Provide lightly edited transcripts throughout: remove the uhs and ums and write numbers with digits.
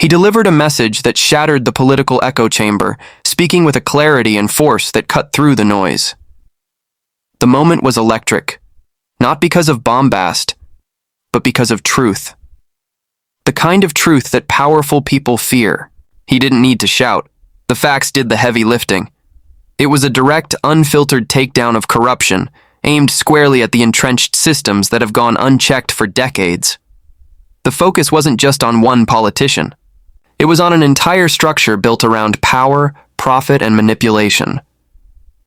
He delivered a message that shattered the political echo chamber, speaking with a clarity and force that cut through the noise. The moment was electric, not because of bombast, but because of truth. The kind of truth that powerful people fear. He didn't need to shout. The facts did the heavy lifting. It was a direct, unfiltered takedown of corruption, aimed squarely at the entrenched systems that have gone unchecked for decades. The focus wasn't just on one politician. It was on an entire structure built around power, profit, and manipulation.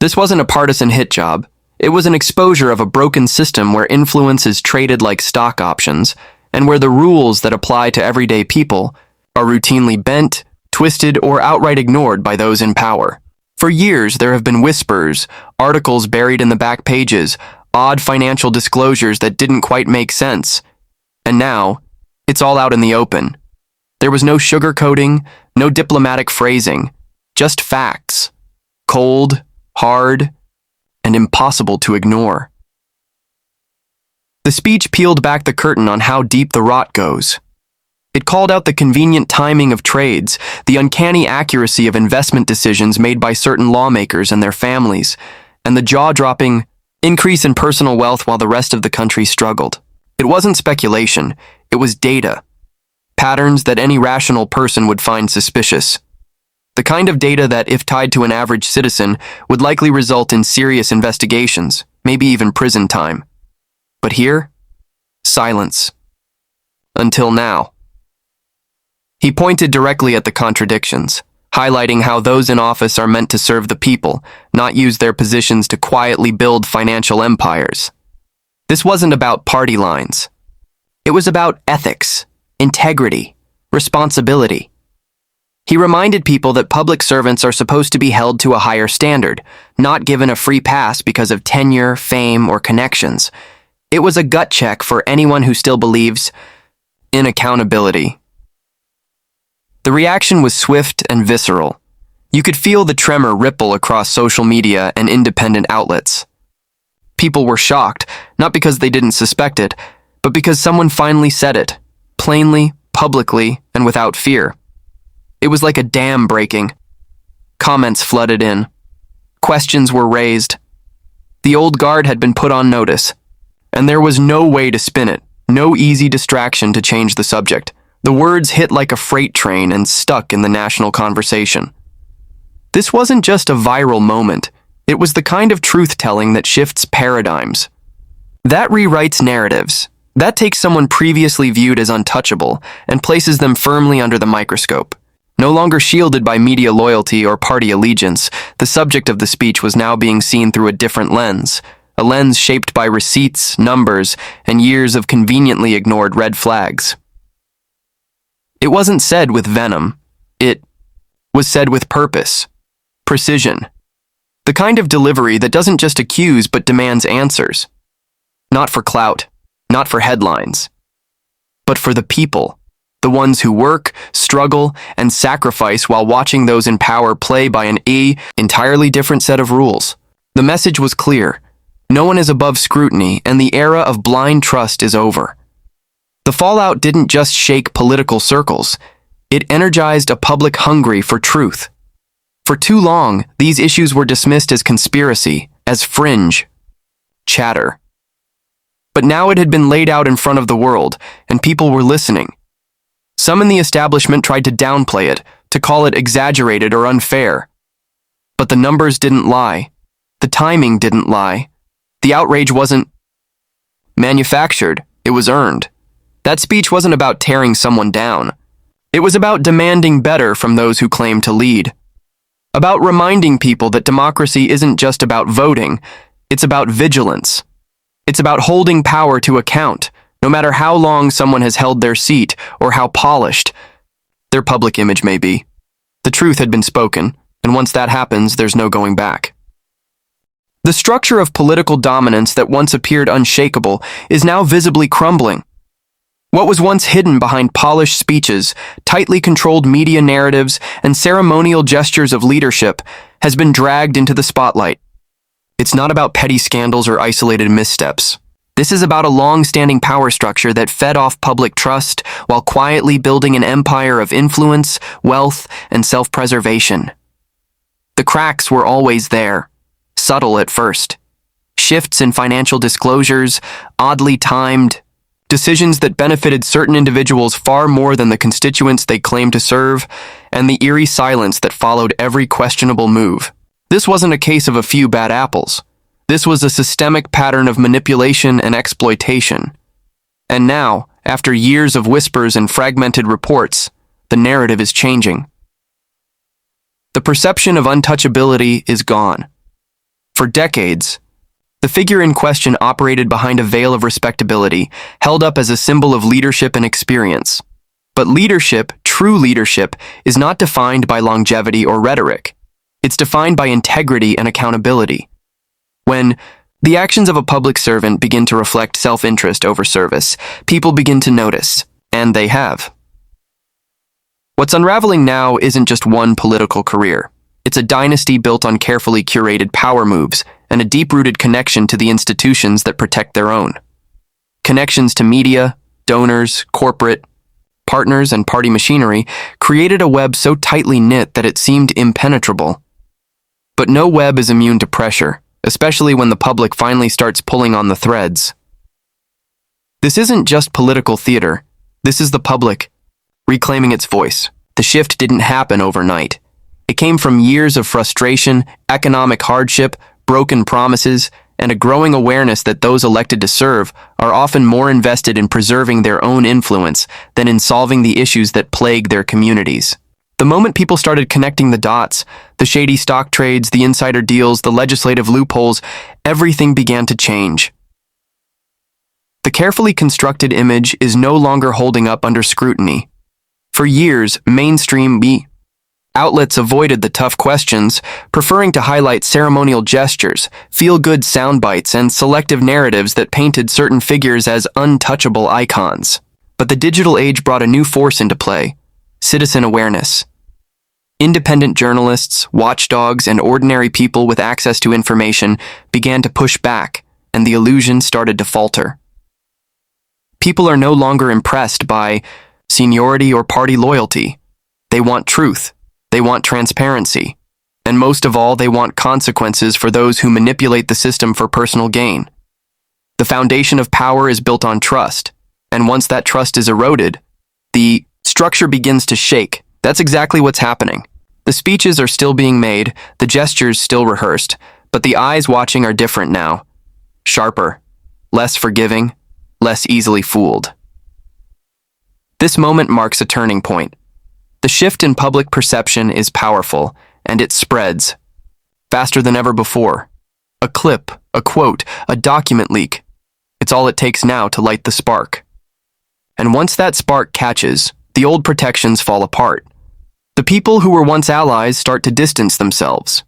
This wasn't a partisan hit job. It was an exposure of a broken system where influence is traded like stock options, and where the rules that apply to everyday people are routinely bent, twisted, or outright ignored by those in power. For years, there have been whispers, articles buried in the back pages, odd financial disclosures that didn't quite make sense. And now, it's all out in the open. There was no sugarcoating, no diplomatic phrasing, just facts. Cold, hard, and impossible to ignore. The speech peeled back the curtain on how deep the rot goes. It called out the convenient timing of trades, the uncanny accuracy of investment decisions made by certain lawmakers and their families, and the jaw-dropping increase in personal wealth while the rest of the country struggled. It wasn't speculation, it was data. Patterns that any rational person would find suspicious. The kind of data that, if tied to an average citizen, would likely result in serious investigations, maybe even prison time. But here, silence. Until now. He pointed directly at the contradictions, highlighting how those in office are meant to serve the people, not use their positions to quietly build financial empires. This wasn't about party lines. It was about ethics, integrity, responsibility. He reminded people that public servants are supposed to be held to a higher standard, not given a free pass because of tenure, fame, or connections. It was a gut check for anyone who still believes in accountability. The reaction was swift and visceral. You could feel the tremor ripple across social media and independent outlets. People were shocked, not because they didn't suspect it, but because someone finally said it, plainly, publicly, and without fear. It was like a dam breaking. Comments flooded in. Questions were raised. The old guard had been put on notice, and there was no way to spin it, no easy distraction to change the subject. The words hit like a freight train and stuck in the national conversation. This wasn't just a viral moment. It was the kind of truth-telling that shifts paradigms. That rewrites narratives. That takes someone previously viewed as untouchable and places them firmly under the microscope. No longer shielded by media loyalty or party allegiance, the subject of the speech was now being seen through a different lens, a lens shaped by receipts, numbers, and years of conveniently ignored red flags. It wasn't said with venom. It was said with purpose, precision, the kind of delivery that doesn't just accuse but demands answers. Not for clout, not for headlines, but for the people. The ones who work, struggle, and sacrifice while watching those in power play by an entirely different set of rules. The message was clear. No one is above scrutiny, and the era of blind trust is over. The fallout didn't just shake political circles. It energized a public hungry for truth. For too long, these issues were dismissed as conspiracy, as fringe chatter. But now it had been laid out in front of the world, and people were listening. Some in the establishment tried to downplay it, to call it exaggerated or unfair. But the numbers didn't lie. The timing didn't lie. The outrage wasn't manufactured, it was earned. That speech wasn't about tearing someone down. It was about demanding better from those who claim to lead. About reminding people that democracy isn't just about voting, it's about vigilance. It's about holding power to account, no matter how long someone has held their seat or how polished their public image may be. The truth had been spoken, and once that happens, there's no going back. The structure of political dominance that once appeared unshakable is now visibly crumbling. What was once hidden behind polished speeches, tightly controlled media narratives, and ceremonial gestures of leadership has been dragged into the spotlight. It's not about petty scandals or isolated missteps. This is about a long-standing power structure that fed off public trust while quietly building an empire of influence, wealth, and self-preservation. The cracks were always there, subtle at first. Shifts in financial disclosures, oddly timed, decisions that benefited certain individuals far more than the constituents they claimed to serve, and the eerie silence that followed every questionable move. This wasn't a case of a few bad apples. This was a systemic pattern of manipulation and exploitation. And now, after years of whispers and fragmented reports, the narrative is changing. The perception of untouchability is gone. For decades, the figure in question operated behind a veil of respectability, held up as a symbol of leadership and experience. But leadership, true leadership, is not defined by longevity or rhetoric. It's defined by integrity and accountability. When the actions of a public servant begin to reflect self-interest over service, people begin to notice, and they have. What's unraveling now isn't just one political career. It's a dynasty built on carefully curated power moves and a deep-rooted connection to the institutions that protect their own. Connections to media, donors, corporate partners, and party machinery created a web so tightly knit that it seemed impenetrable. But no web is immune to pressure, especially when the public finally starts pulling on the threads. This isn't just political theater. This is the public reclaiming its voice. The shift didn't happen overnight. It came from years of frustration, economic hardship, broken promises, and a growing awareness that those elected to serve are often more invested in preserving their own influence than in solving the issues that plague their communities. The moment people started connecting the dots, the shady stock trades, the insider deals, the legislative loopholes, everything began to change. The carefully constructed image is no longer holding up under scrutiny. For years, mainstream outlets avoided the tough questions, preferring to highlight ceremonial gestures, feel-good sound bites, and selective narratives that painted certain figures as untouchable icons. But the digital age brought a new force into play: citizen awareness. Independent journalists, watchdogs, and ordinary people with access to information began to push back, and the illusion started to falter. People are no longer impressed by seniority or party loyalty. They want truth. They want transparency. And most of all, they want consequences for those who manipulate the system for personal gain. The foundation of power is built on trust, and once that trust is eroded, the structure begins to shake. That's exactly what's happening. The speeches are still being made, the gestures still rehearsed, but the eyes watching are different now. Sharper, less forgiving, less easily fooled. This moment marks a turning point. The shift in public perception is powerful, and it spreads faster than ever before. A clip, a quote, a document leak. It's all it takes now to light the spark. And once that spark catches, the old protections fall apart. The people who were once allies start to distance themselves.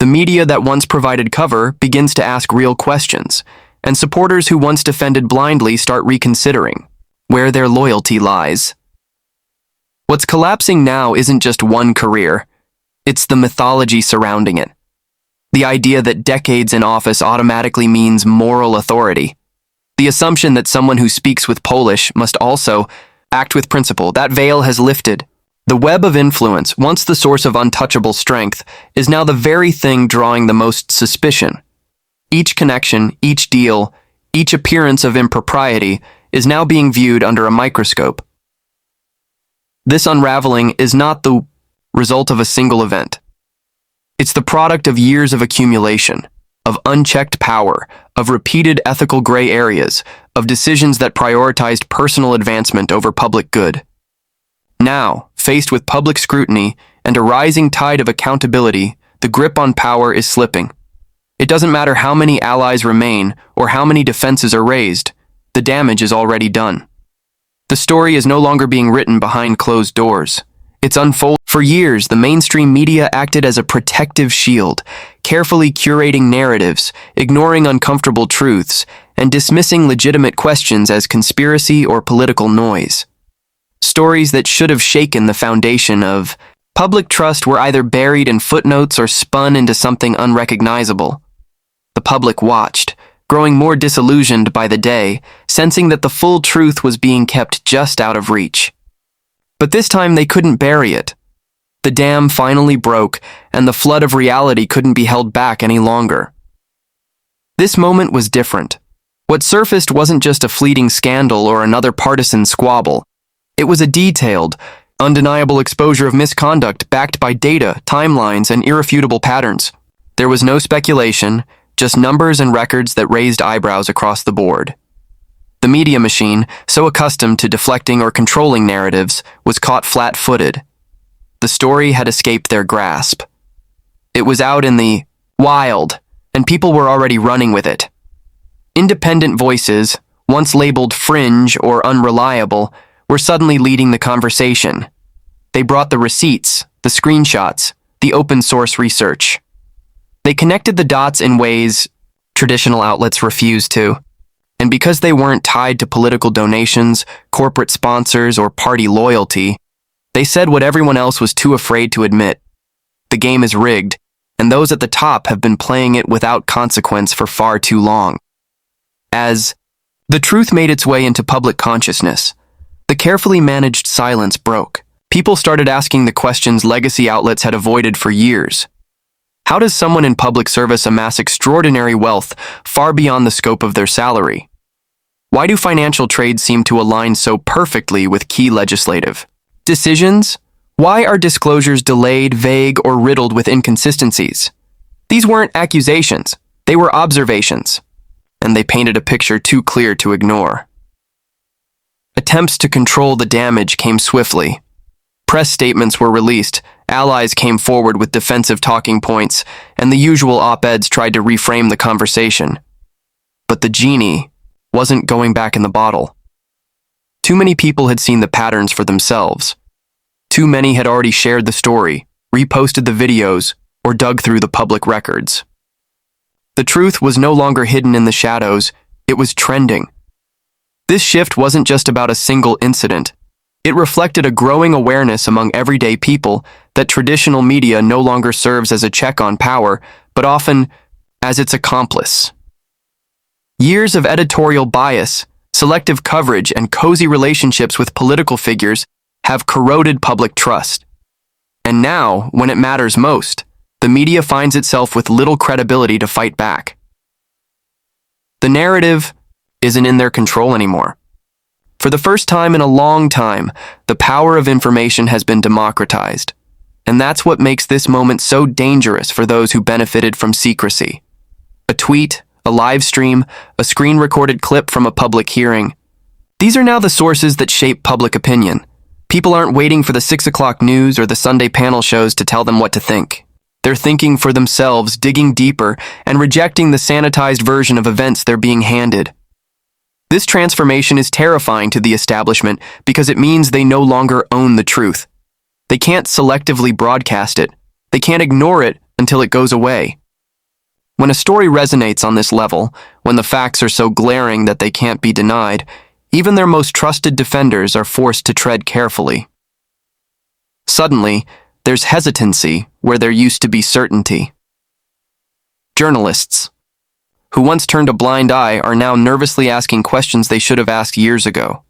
The media that once provided cover begins to ask real questions, and supporters who once defended blindly start reconsidering where their loyalty lies. What's collapsing now isn't just one career. It's the mythology surrounding it. The idea that decades in office automatically means moral authority. The assumption that someone who speaks with Polish must also act with principle. That veil has lifted. The web of influence, once the source of untouchable strength, is now the very thing drawing the most suspicion. Each connection, each deal, each appearance of impropriety is now being viewed under a microscope. This unraveling is not the result of a single event. It's the product of years of accumulation, of unchecked power, of repeated ethical gray areas, of decisions that prioritized personal advancement over public good. Now, faced with public scrutiny and a rising tide of accountability, the grip on power is slipping. It doesn't matter how many allies remain or how many defenses are raised, the damage is already done. The story is no longer being written behind closed doors. It's unfolding. For years, the mainstream media acted as a protective shield, carefully curating narratives, ignoring uncomfortable truths, and dismissing legitimate questions as conspiracy or political noise. Stories that should have shaken the foundation of public trust were either buried in footnotes or spun into something unrecognizable. The public watched, growing more disillusioned by the day, sensing that the full truth was being kept just out of reach. But this time they couldn't bury it. The dam finally broke, and the flood of reality couldn't be held back any longer. This moment was different. What surfaced wasn't just a fleeting scandal or another partisan squabble. It was a detailed, undeniable exposure of misconduct backed by data, timelines, and irrefutable patterns. There was no speculation, just numbers and records that raised eyebrows across the board. The media machine, so accustomed to deflecting or controlling narratives, was caught flat-footed. The story had escaped their grasp. It was out in the wild, and people were already running with it. Independent voices, once labeled fringe or unreliable, were suddenly leading the conversation. They brought the receipts, the screenshots, the open-source research. They connected the dots in ways traditional outlets refused to. And because they weren't tied to political donations, corporate sponsors, or party loyalty, they said what everyone else was too afraid to admit. The game is rigged, and those at the top have been playing it without consequence for far too long. As the truth made its way into public consciousness, the carefully managed silence broke. People started asking the questions legacy outlets had avoided for years. How does someone in public service amass extraordinary wealth far beyond the scope of their salary? Why do financial trades seem to align so perfectly with key legislative decisions? Why are disclosures delayed, vague, or riddled with inconsistencies? These weren't accusations, they were observations, and they painted a picture too clear to ignore. Attempts to control the damage came swiftly. Press statements were released, allies came forward with defensive talking points, and the usual op-eds tried to reframe the conversation. But the genie wasn't going back in the bottle. Too many people had seen the patterns for themselves. Too many had already shared the story, reposted the videos, or dug through the public records. The truth was no longer hidden in the shadows, it was trending. This shift wasn't just about a single incident. It reflected a growing awareness among everyday people that traditional media no longer serves as a check on power, but often as its accomplice. Years of editorial bias, selective coverage, and cozy relationships with political figures have corroded public trust. And now, when it matters most, the media finds itself with little credibility to fight back. The narrative isn't in their control anymore. For the first time in a long time, the power of information has been democratized. And that's what makes this moment so dangerous for those who benefited from secrecy. A tweet, a live stream, a screen-recorded clip from a public hearing. These are now the sources that shape public opinion. People aren't waiting for the 6 o'clock news or the Sunday panel shows to tell them what to think. They're thinking for themselves, digging deeper, and rejecting the sanitized version of events they're being handed. This transformation is terrifying to the establishment because it means they no longer own the truth. They can't selectively broadcast it. They can't ignore it until it goes away. When a story resonates on this level, when the facts are so glaring that they can't be denied, even their most trusted defenders are forced to tread carefully. Suddenly, there's hesitancy where there used to be certainty. Journalists, who once turned a blind eye, are now nervously asking questions they should have asked years ago.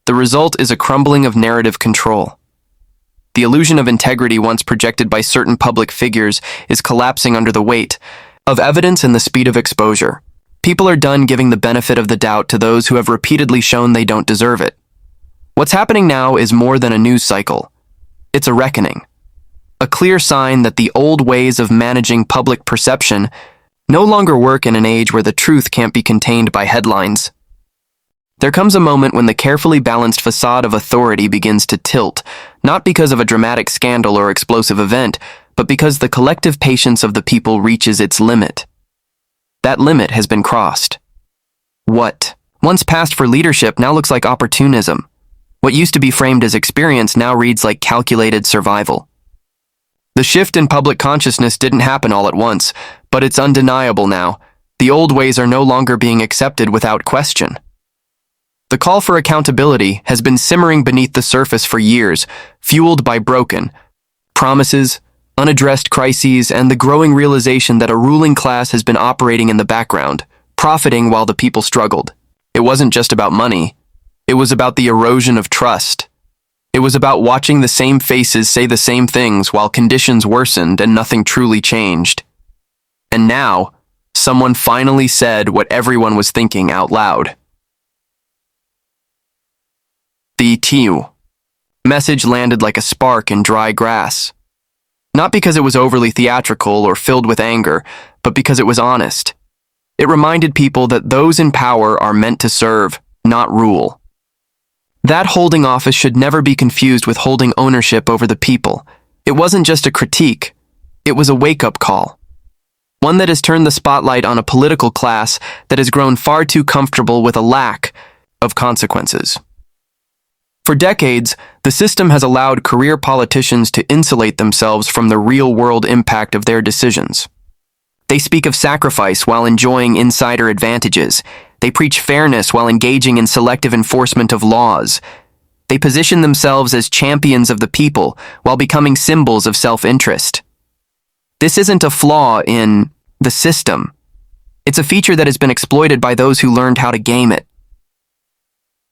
The result is a crumbling of narrative control. The illusion of integrity once projected by certain public figures is collapsing under the weight of evidence and the speed of exposure. People are done giving the benefit of the doubt to those who have repeatedly shown they don't deserve it. What's happening now is more than a news cycle. It's a reckoning. A clear sign that the old ways of managing public perception no longer work in an age where the truth can't be contained by headlines. There comes a moment when the carefully balanced facade of authority begins to tilt, not because of a dramatic scandal or explosive event, but because the collective patience of the people reaches its limit. That limit has been crossed. What once passed for leadership now looks like opportunism. What used to be framed as experience now reads like calculated survival. The shift in public consciousness didn't happen all at once, but it's undeniable now. The old ways are no longer being accepted without question. The call for accountability has been simmering beneath the surface for years, fueled by broken promises, unaddressed crises, and the growing realization that a ruling class has been operating in the background, profiting while the people struggled. It wasn't just about money. It was about the erosion of trust. It was about watching the same faces say the same things while conditions worsened and nothing truly changed. And now, someone finally said what everyone was thinking out loud. The TU message landed like a spark in dry grass. Not because it was overly theatrical or filled with anger, but because it was honest. It reminded people that those in power are meant to serve, not rule. That holding office should never be confused with holding ownership over the people. It wasn't just a critique, it was a wake-up call. One that has turned the spotlight on a political class that has grown far too comfortable with a lack of consequences. For decades, the system has allowed career politicians to insulate themselves from the real-world impact of their decisions. They speak of sacrifice while enjoying insider advantages. They preach fairness while engaging in selective enforcement of laws. They position themselves as champions of the people while becoming symbols of self-interest. This isn't a flaw in the system. It's a feature that has been exploited by those who learned how to game it.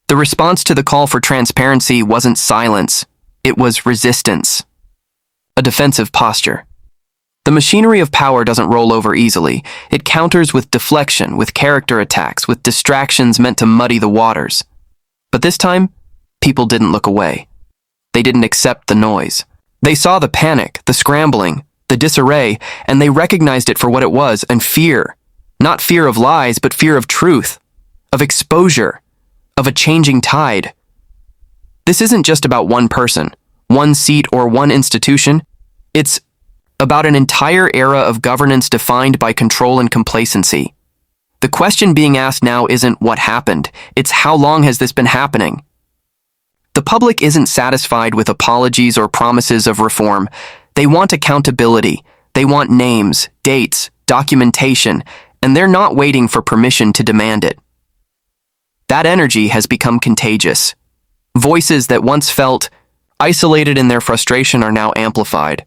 The response to the call for transparency wasn't silence, it was resistance. A defensive posture. The machinery of power doesn't roll over easily. It counters with deflection, with character attacks, with distractions meant to muddy the waters. But this time, people didn't look away. They didn't accept the noise. They saw the panic, the scrambling, the disarray, and they recognized it for what it was, and fear. Not fear of lies, but fear of truth, of exposure, of a changing tide. This isn't just about one person, one seat, or one institution. It's about an entire era of governance defined by control and complacency. The question being asked now isn't what happened, it's how long has this been happening? The public isn't satisfied with apologies or promises of reform. They want accountability. They want names, dates, documentation, and they're not waiting for permission to demand it. That energy has become contagious. Voices that once felt isolated in their frustration are now amplified.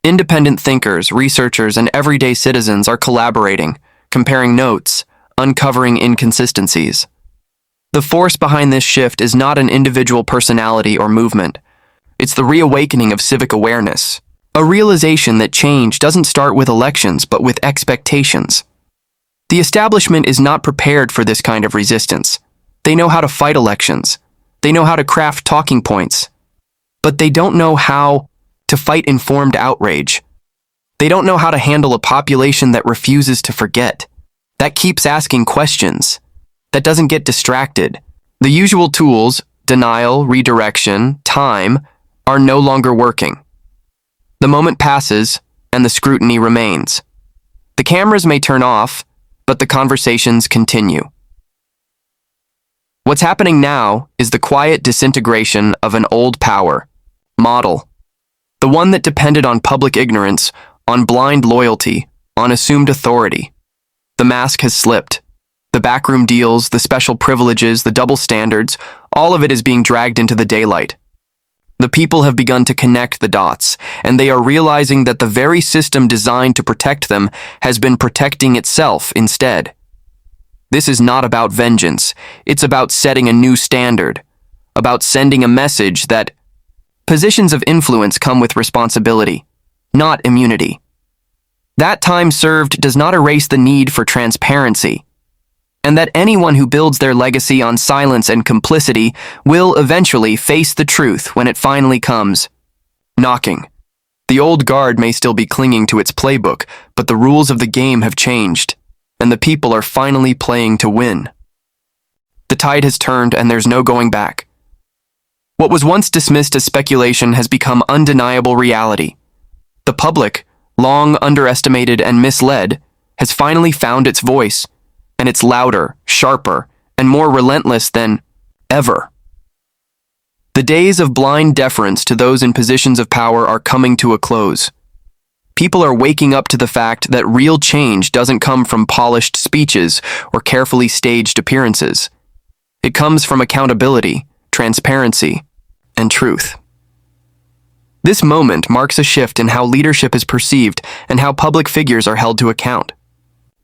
Independent thinkers, researchers, and everyday citizens are collaborating, comparing notes, uncovering inconsistencies. The force behind this shift is not an individual personality or movement. It's the reawakening of civic awareness, a realization that change doesn't start with elections but with expectations. The establishment is not prepared for this kind of resistance. They know how to fight elections. They know how to craft talking points. But they don't know how to fight informed outrage. They don't know how to handle a population that refuses to forget, that keeps asking questions, that doesn't get distracted. The usual tools, denial, redirection, time, are no longer working. The moment passes, and the scrutiny remains. The cameras may turn off, but the conversations continue. What's happening now is the quiet disintegration of an old power model. The one that depended on public ignorance, on blind loyalty, on assumed authority. The mask has slipped. The backroom deals, the special privileges, the double standards, all of it is being dragged into the daylight. The people have begun to connect the dots, and they are realizing that the very system designed to protect them has been protecting itself instead. This is not about vengeance. It's about setting a new standard, about sending a message that positions of influence come with responsibility, not immunity. That time served does not erase the need for transparency, and that anyone who builds their legacy on silence and complicity will eventually face the truth when it finally comes knocking. The old guard may still be clinging to its playbook, but the rules of the game have changed, and the people are finally playing to win. The tide has turned, and there's no going back. What was once dismissed as speculation has become undeniable reality. The public, long underestimated and misled, has finally found its voice, and it's louder, sharper, and more relentless than ever. The days of blind deference to those in positions of power are coming to a close. People are waking up to the fact that real change doesn't come from polished speeches or carefully staged appearances. It comes from accountability, transparency, and truth. This moment marks a shift in how leadership is perceived and how public figures are held to account.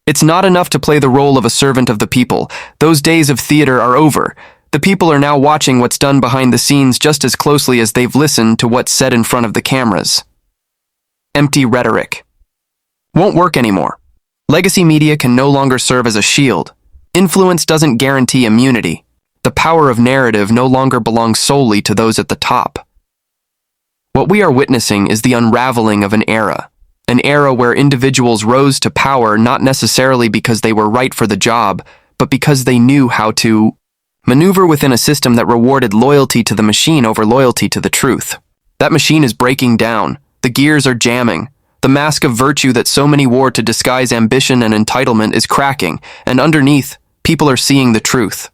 It's not enough to play the role of a servant of the people. Those days of theater are over. The people are now watching what's done behind the scenes just as closely as they've listened to what's said in front of the cameras. Empty rhetoric won't work anymore. Legacy media can no longer serve as a shield. Influence doesn't guarantee immunity. The power of narrative no longer belongs solely to those at the top. What we are witnessing is the unraveling of an era where individuals rose to power not necessarily because they were right for the job, but because they knew how to maneuver within a system that rewarded loyalty to the machine over loyalty to the truth. That machine is breaking down. The gears are jamming. The mask of virtue that so many wore to disguise ambition and entitlement is cracking, and underneath, people are seeing the truth.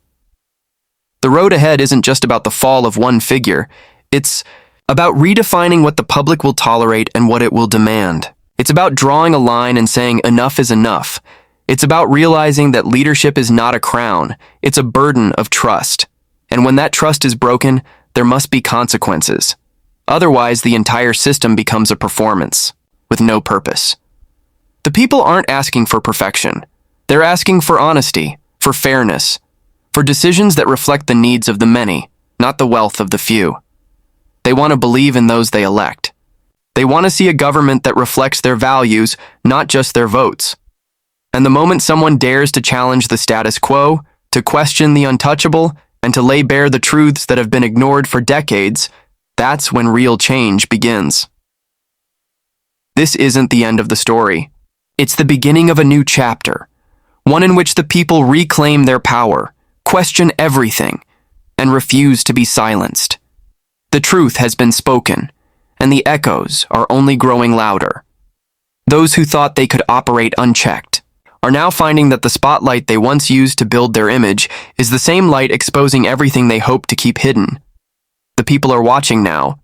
The road ahead isn't just about the fall of one figure. It's about redefining what the public will tolerate and what it will demand. It's about drawing a line and saying enough is enough. It's about realizing that leadership is not a crown. It's a burden of trust. And when that trust is broken, there must be consequences. Otherwise, the entire system becomes a performance with no purpose. The people aren't asking for perfection. They're asking for honesty, for fairness, for decisions that reflect the needs of the many, not the wealth of the few. They want to believe in those they elect. They want to see a government that reflects their values, not just their votes. And the moment someone dares to challenge the status quo, to question the untouchable, and to lay bare the truths that have been ignored for decades, that's when real change begins. This isn't the end of the story. It's the beginning of a new chapter, one in which the people reclaim their power, question everything, and refuse to be silenced. The truth has been spoken, and the echoes are only growing louder. Those who thought they could operate unchecked are now finding that the spotlight they once used to build their image is the same light exposing everything they hoped to keep hidden. The people are watching now,